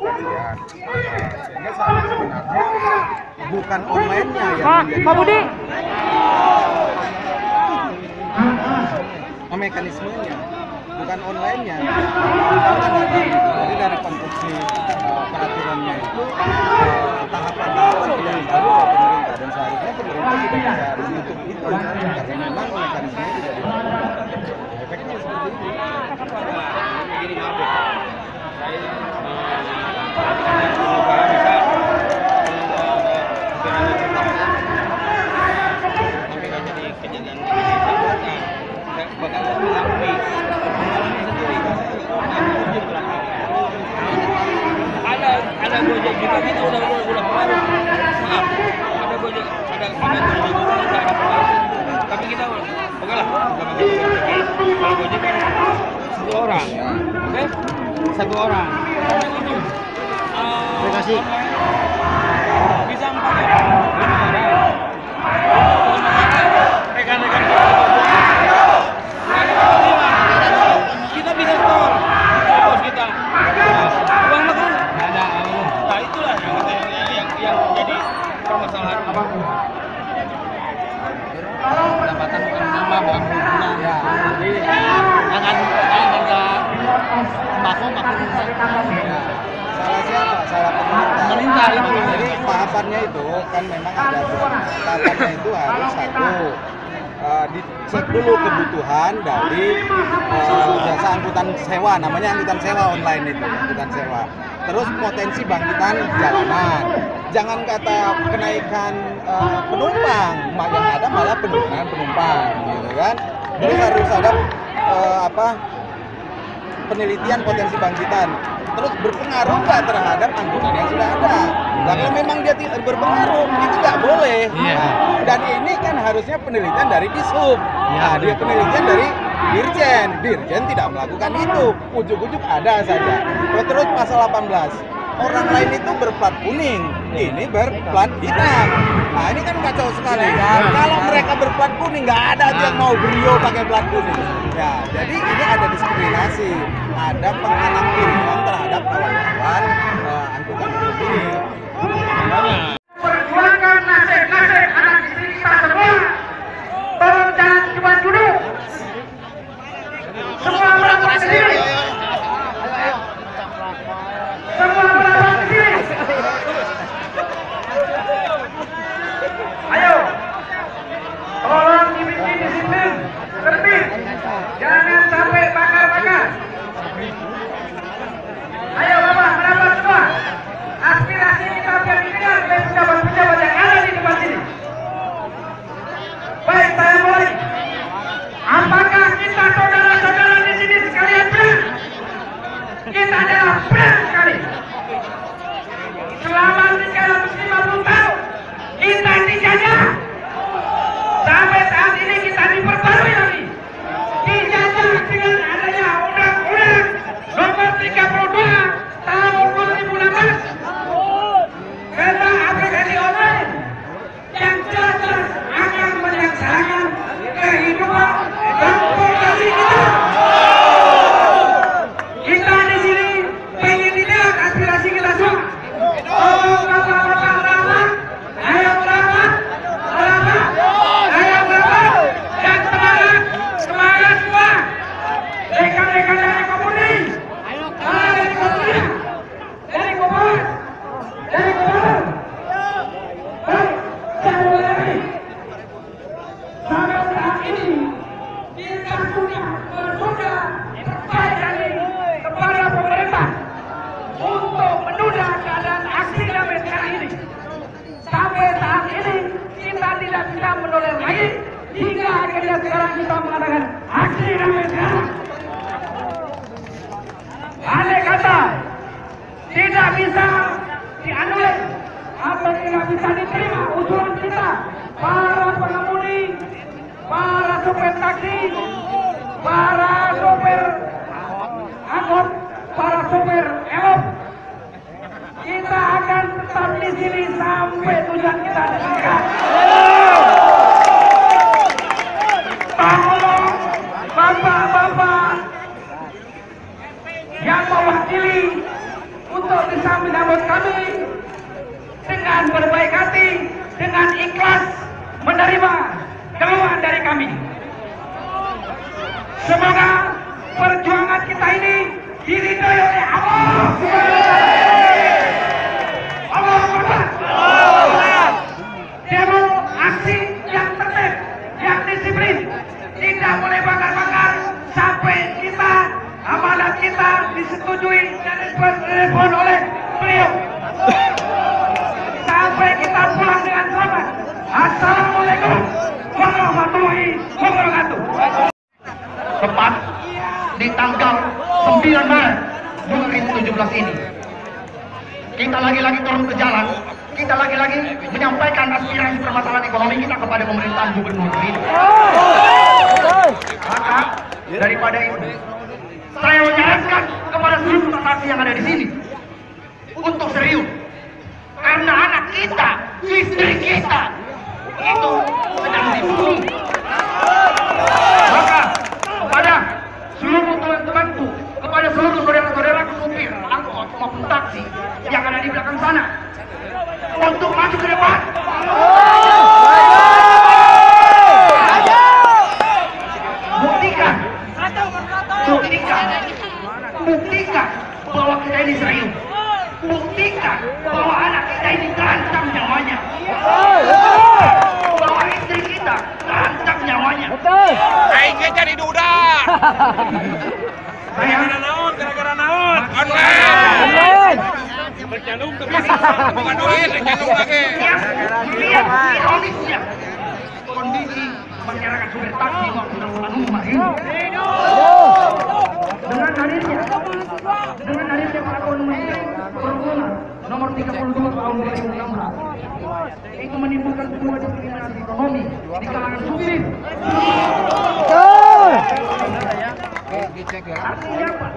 kemudian sehingga sebenarnya bukan online-nya yang menjadi Pak Budi. mekanismenya, bukan online-nya. Jadi dari konstruksi peraturannya itu tahapan-tahapan sudah dilalui oleh pemerintah dan seharusnya pemerintah sudah bisa menutup itu karena memang mekanismenya tidak dilakukan. Efeknya seperti itu. Begini maaf ya, ada Gojek juga kita udah kemarin. Maaf, ada Gojek, ada tapi kita oke lah, kalau Gojek kan satu orang, oke? Satu orang. Terima kasih. Bisa 4 orang, 5 orang. Rekan-rekan kita bisa store bos kita. Uang makan nggak ada. Nah itulah yang jadi permasalahan. Pendapatan bukan nama bukan hubungan. Ya, Jadi jangan sembako makan. salah siapa? Salah Pemerintah itu. Jadi tahapannya itu kan memang ada tahapannya itu harus satu dicek dulu kebutuhan dari jasa angkutan sewa, namanya angkutan sewa online itu, angkutan sewa. Terus potensi bangkitan jalanan. Jangan kata kenaikan penumpang, yang ada malah penurunan penumpang, gitu kan. Terus harus ada penelitian potensi bangkitan. Terus berpengaruh nggak terhadap angkutan yang sudah ada? Kalau memang dia tidak berpengaruh, itu nggak boleh. Nah, dan ini kan harusnya penelitian dari Dishub. Nah, dia penelitian dari Dirjen. Dirjen tidak melakukan itu. Ujuk-ujuk ada saja. Terus pasal 18. Orang lain itu berplat kuning, ini berplat hitam. Nah, ini kan kacau sekali. Kalau mereka berplat kuning, nggak ada yang mau brio pakai plat kuning. Ya, jadi ini ada diskriminasi, ada penganakirian terhadap kawan-kawan angkutan umum ini. Perjuangkan nasib-nasib anak istri kita semua. Tolong jangan cuma duduk. Semua melakukan sendiri. Semua melakukan sendiri. Ayo, tolong dibikin disiplin, tertib. Jangan sampai bakar-bakar. Ayo Bapak, merapat semua. Aspirasi kita biar didengar oleh pejabat-pejabat yang ada di tempat ini. Baik, saya mulai. Apakah kita saudara-saudara di sini sekalian benar? Kita adalah benar sekali. Selama 350 tahun kita dijajah. Sampai saat ini kita diperbarui lagi. Dijajah dengan adanya Undang-Undang Nomor 32 Tahun 2016 tentang aplikasi online yang jelas-jelas akan menyengsarakan kehidupan transportasi kita. Kita di sini ingin didengar aspirasi kita semua. Oh, bapak-bapak merapat, ayo merapat, ayo merapat, dan semangat semua. Rekan-rekan dari komuni, dari komuni, dari komuni, dari komuni. Baik, saya mulai lagi. Sampai saat ini kita sudah bersudah perbaikan kepada pemerintah untuk menunda keadaan aksi damai sekarang ini. Sampai saat ini kita tidak bisa menolak lagi hingga akhirnya sekarang kita mengadakan aksi damai sekarang. Andai kata tidak bisa dianulir atau tidak bisa diterima usulan kita, para pengemudi, para sopir taksi, para sopir angkot, para sopir elop, kita akan tetap di sini sampai tujuan kita dicapai. Tolong bapak-bapak yang mewakili untuk bisa menyambut kami dengan berbaik hati, dengan ikhlas menerima keluhan dari kami. Semoga perjuangan kita ini diridhoi oleh Allah. Demo aksi yang tertib, yang disiplin, tidak boleh bakar-bakar sampai kita amanat kita disetujui dan direspon oleh beliau. Sampai kita pulang dengan selamat. Assalamualaikum warahmatullahi wabarakatuh. Tepat di tanggal 9 Maret 2017 ini, kita lagi-lagi turun ke jalan. Kita lagi-lagi menyampaikan aspirasi permasalahan ekonomi kita kepada pemerintahan gubernur ini. Maka daripada itu, saya menyarankan kepada seluruh saksi yang ada di sini untuk serius, karena anak kita, istri kita itu sedang dibunuh. Maka kepada seluruh teman-temanku, kepada seluruh saudara-saudaraku supir angkot maupun taksi yang ada di belakang sana, untuk maju ke depan. Buktikan bahwa kita ini serius. Buktikan bahwa anak kita ini terancam nyawanya. Bahwa istri kita terancam nyawanya. Aingnya jadi duda. Gara-gara naon? Online. Bercanung ke bisnis, bukan duit, bercanung lagi. Lihat ironisnya kondisi masyarakat supir taksi waktu rumah ini. Dengan hadirnya peraturan Menteri Perhubungan nomor 32 tahun 2016 itu menimbulkan sebuah diskriminasi ekonomi di kalangan supir. Artinya apa?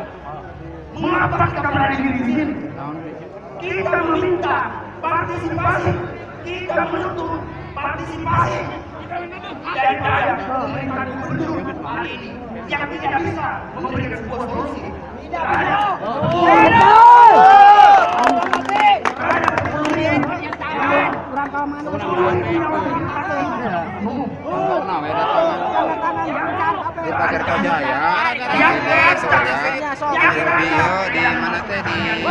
Mengapa kita berada di sini? Kita meminta partisipasi, kita menuntut partisipasi daripada pemerintahan gubernur hari ini yang tidak bisa memberikan sebuah solusi. Terhadap di Pasir Koja ya. Video di mana teh di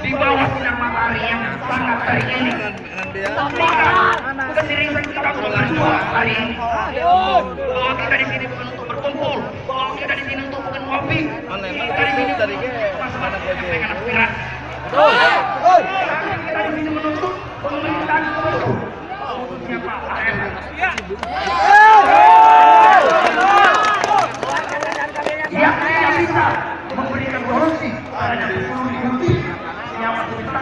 di bawah sinar matahari yang sangat terik ini, keseriusan kita berjuang hari ini. Bahwa kita di sini bukan untuk berkumpul, bahwa kita di sini untuk bukan ngopi, kita di sini sama-sama menyampaikan aspirasi. Kita di sini menuntut pemerintahan gubernur, khususnya Pak AMR, yang tidak bisa memberikan solusi terhadap 10.000 lebih nyawa kita.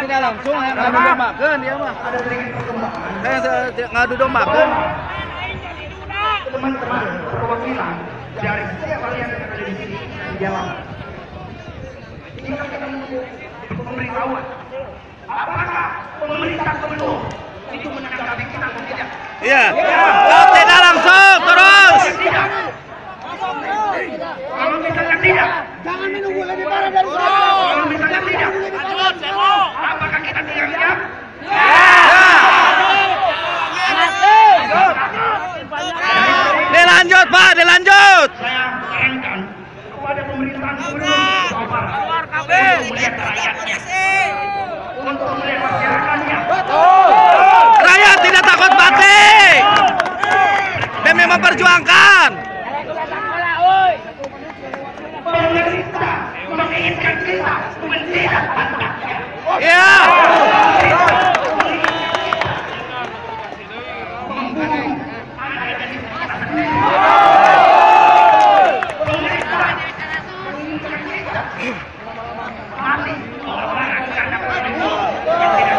tidak langsung ngadu dombakeun dia mah. Ada sedikit perkembangan. Saya ngadu dombakeun. Teman-teman perwakilan dari setiap kalian yang ada di sini di jalan. Jika kita menunggu pemberitahuan, apakah pemerintah gubernur itu menanggapi kita atau tidak? Iya. Tidak langsung terus. Tidak. Kalau misalnya tidak, Jangan menunggu lebih parah dari saya. kalau misalnya tidak, apakah kita tidak siap? Dilanjut Pak, dilanjut. Saya sarankan kepada pemerintahan gubernur Jawa Barat untuk melihat rakyatnya, untuk melihat masyarakatnya. Rakyat tidak takut mati demi memperjuangkan. Pemerintah menginginkan kita menjilat pantatnya. Iya. Membunuh anak dan istri kita sendiri. Pemerintah menginginkan kita mati orang karena pemerintah yang tidak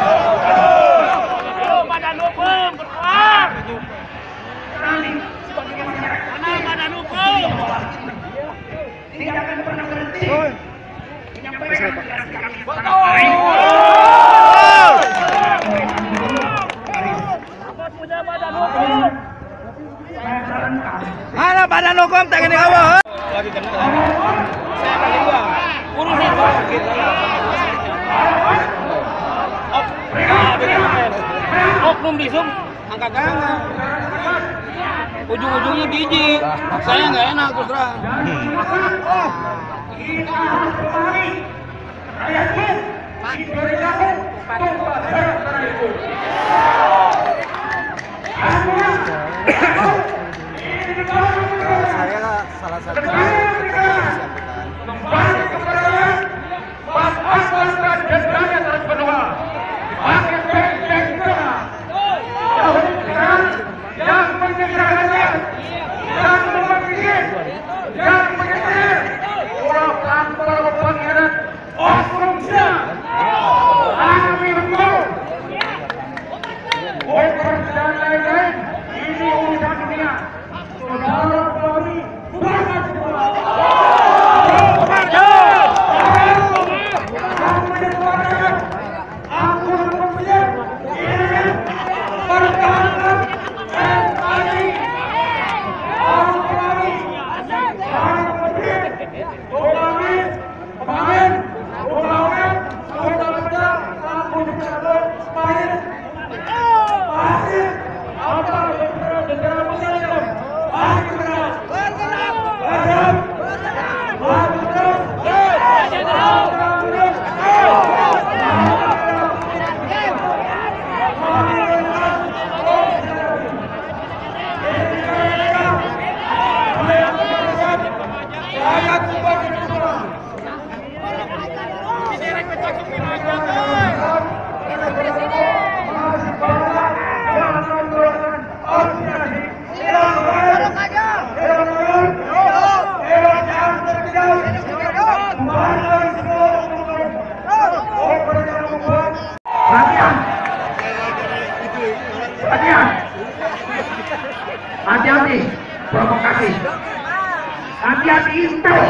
kami sebagai masyarakat tidak akan pernah berhenti menyampaikan aspirasi kami. Saya sarankan. Mana badan hukum tak ini kamu? Lagi kena. Saya kasih uang. Urusin sakit lah. Oknum di Zoom angkat tangan. Ujung-ujungnya biji. Saya nggak enak terus terang. Kita harus kembali. Rakyatku diberikan tumpah darah itu. Saya salah satu kembali kepada rakyat, pas-pasan dan dendanya terus benua. Dipakai benteng tengah. Yang menyerahkan, yang memikir, yang menyetir, ulah tanpa pengkhianat oknumnya. Kami himbau, Homer dan lain-lain, ini urusan dunia. Saudara kami, bukan semua. Aku berpikir, ini pertahanan NKRI. Hati-hati provokasi, hati-hati intel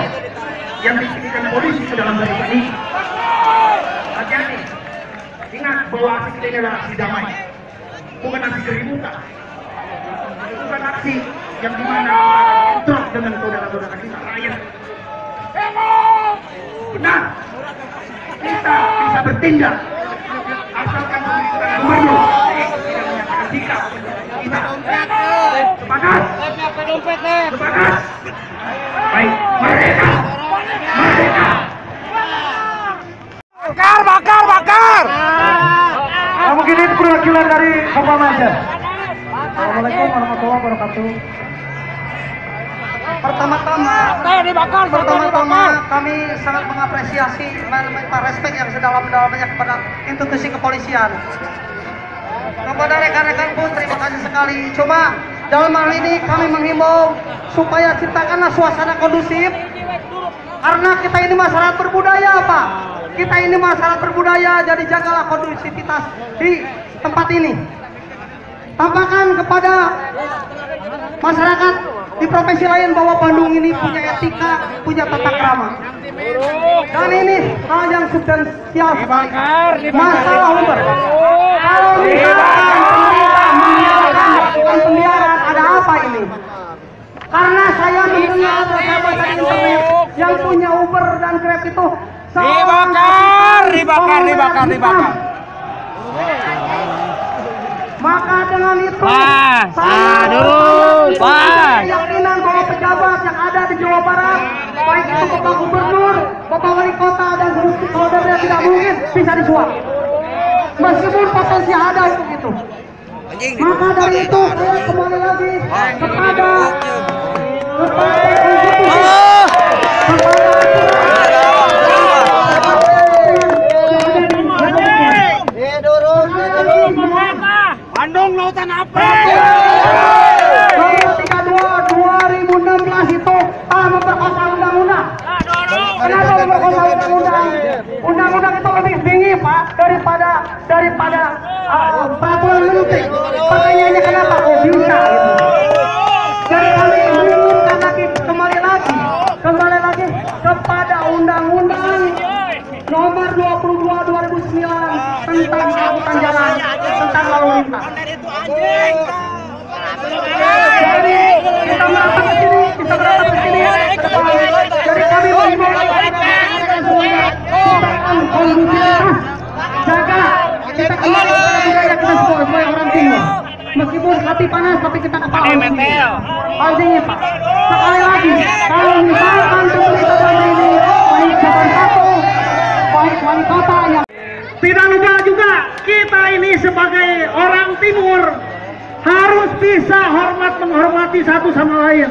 yang dikirimkan polisi ke dalam hari ini. Hati-hati, ingat bahwa aksi kita ini adalah aksi damai, bukan aksi keributan, bukan aksi yang dimana bentrok dengan saudara-saudara kita rakyat. Benar, kita bisa bertindak asalkan pemerintahan gubernur tidak menyatakan sikap kita. Semangat, semangat. Baik, merdeka, merdeka. Bakar, bakar, bakar. Mungkin ini perwakilan dari Bapak Maja. Assalamualaikum warahmatullahi wabarakatuh. Pertama-tama kami sangat mengapresiasi, respect yang sedalam-dalamnya kepada institusi kepolisian. Kepada rekan-rekan pun terima kasih sekali. Cuma dalam hal ini kami menghimbau supaya ciptakanlah suasana kondusif, karena kita ini masyarakat berbudaya, Pak. Kita ini masyarakat berbudaya, jadi jagalah kondusivitas di tempat ini. Tampakkan kepada masyarakat di provinsi lain bahwa Bandung ini punya etika, punya tata krama. Dan ini hal yang substansial sekali. Masalah Uber. Kalau misalkan pembiaran, ada apa ini? Karena saya mendengar beberapa internet yang punya Uber dan Grab itu dibakar. Maka dengan itu keyakinan bahwa pejabat yang ada di Jawa Barat, baik itu Bapak Gubernur, Bapak Wali Kota dan stakeholdernya tidak mungkin bisa disuap, meskipun potensi ada untuk itu. Maka dari itu saya kembali lagi kepada Bandung Lautan Api. Nomor 32 2016 itu memperkosa undang-undang. Kenapa memperkosa undang-undang? Undang-undang itu lebih tinggi, Pak, daripada peraturan menteri. Pertanyaannya kenapa kok bisa gitu? Jadi kami menginginkan lagi kembali lagi nomor 22 2009 tentang angkutan jalan, tentang lalu lintas. Jadi kita merapat ke sini, Jadi kami mengimbau semuanya ciptakan kondusivitas, jaga kita kembali kepada budaya kita sebagai orang timur. Meskipun hati panas tapi kita kepala pancingnya Pak. Sekali lagi, kalau misalkan pemerintah kami ini baik Jabar Satu, baik wali kota yang tidak lupa juga kita ini sebagai orang timur harus bisa menghormati satu sama lain.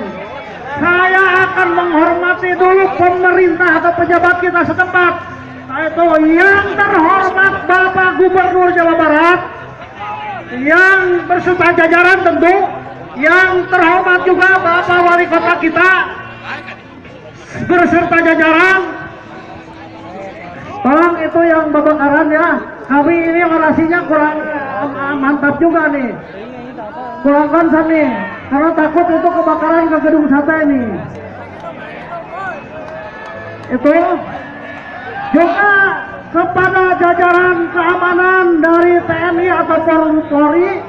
Saya akan menghormati dulu pemerintah atau pejabat kita setempat, yaitu yang terhormat Bapak Gubernur Jawa Barat, yang berserta jajaran tentu, yang terhormat juga Bapak Wali Kota kita berserta jajaran. Tolong itu yang bakaran ya, kami ini orasinya kurang mantap juga nih, kurang konsen nih, karena takut itu kebakaran ke gedung sate ini. Itu juga kepada jajaran keamanan dari TNI atau Polri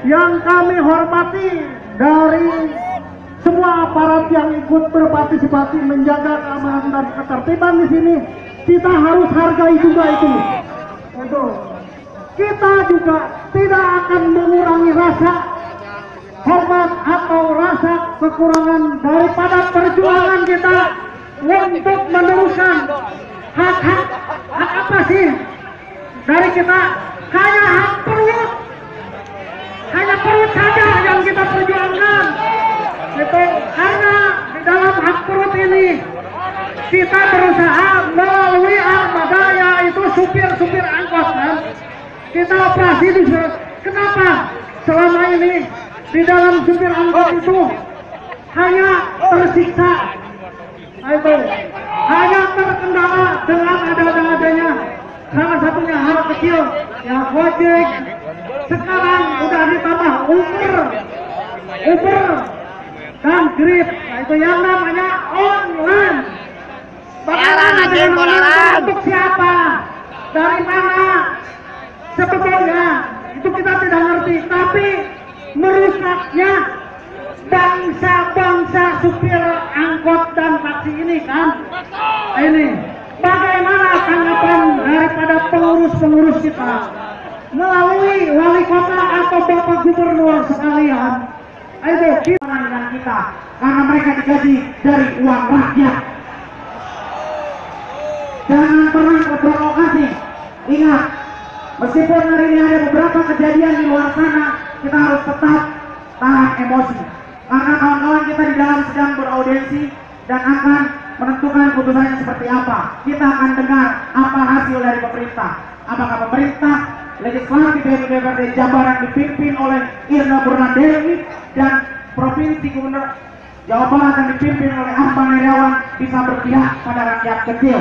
yang kami hormati, dari semua aparat yang ikut berpartisipasi menjaga keamanan dan ketertiban di sini, kita harus hargai juga itu. Kita juga tidak akan mengurangi rasa hormat atau rasa kekurangan daripada perjuangan kita untuk meneruskan hak apa sih dari kita, hanya hak perut, hanya perut saja yang kita perjuangkan. Itu karena di dalam hak perut ini kita berusaha melalui armada, yaitu supir-supir angkot kan. Kita operasi di kenapa selama ini di dalam supir angkot itu hanya tersiksa, itu hanya terkendala dengan ada-adanya salah satunya hal kecil yang Gojek, sekarang udah ditambah Uber dan Grab, itu yang namanya online. Bagaimana untuk siapa, dari mana sebetulnya itu kita tidak ngerti, tapi merusaknya bangsa supir angkot dan taksi ini kan. Ini bagaimana tanggapan daripada pengurus kita melalui wali kota atau Bapak Gubernur sekalian? Ayo kita, karena mereka digaji dari uang rakyat. Jangan pernah berprovokasi. Ingat, meskipun hari ini ada beberapa kejadian di luar sana, kita harus tetap tahan emosi. Karena kawan-kawan kita di dalam sedang beraudiensi dan akan menentukan putusannya seperti apa. Kita akan dengar apa hasil dari pemerintah. Apakah pemerintah legislatif DPRD Jabar yang dipimpin oleh Irna Burnadewi dan Provinsi Gubernur Jawa Barat yang dipimpin oleh Ahmad Heriawan bisa berpihak pada rakyat kecil,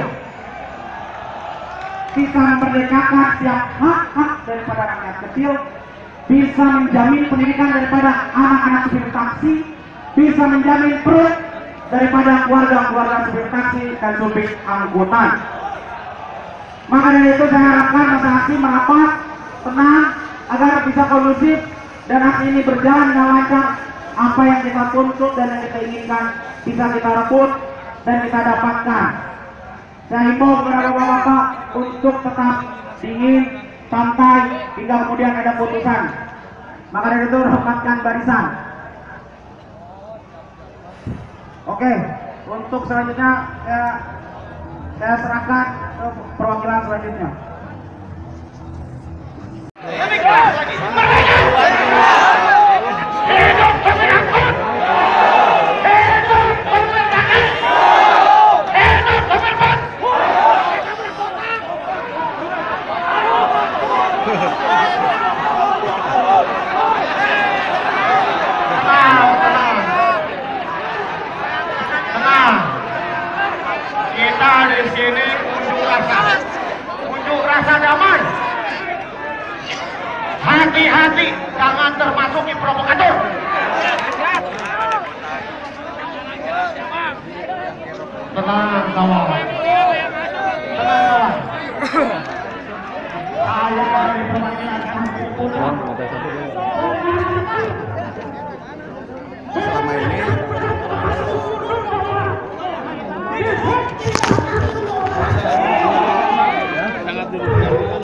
bisa memerdekakan setiap hak daripada rakyat kecil, bisa menjamin pendidikan daripada anak-anak supir taksi, bisa menjamin perut daripada keluarga supir taksi dan supir angkutan. Maka dari itu saya harapkan masa aksi merapat, tenang, agar bisa kondusif dan aksi ini berjalan dengan lancar. Apa yang kita tuntut dan yang kita inginkan bisa kita rebut dan kita dapatkan. Saya himbau kepada bapak-bapak untuk tetap dingin, santai, hingga kemudian ada putusan. Maka dari itu rapatkan barisan. Oke, untuk selanjutnya saya serahkan ke perwakilan selanjutnya. Kita di sini unjuk rasa damai. Hati-hati, jangan termasuki provokator. Tenang kawan. Tenang kawan. Awal perwakilan kampung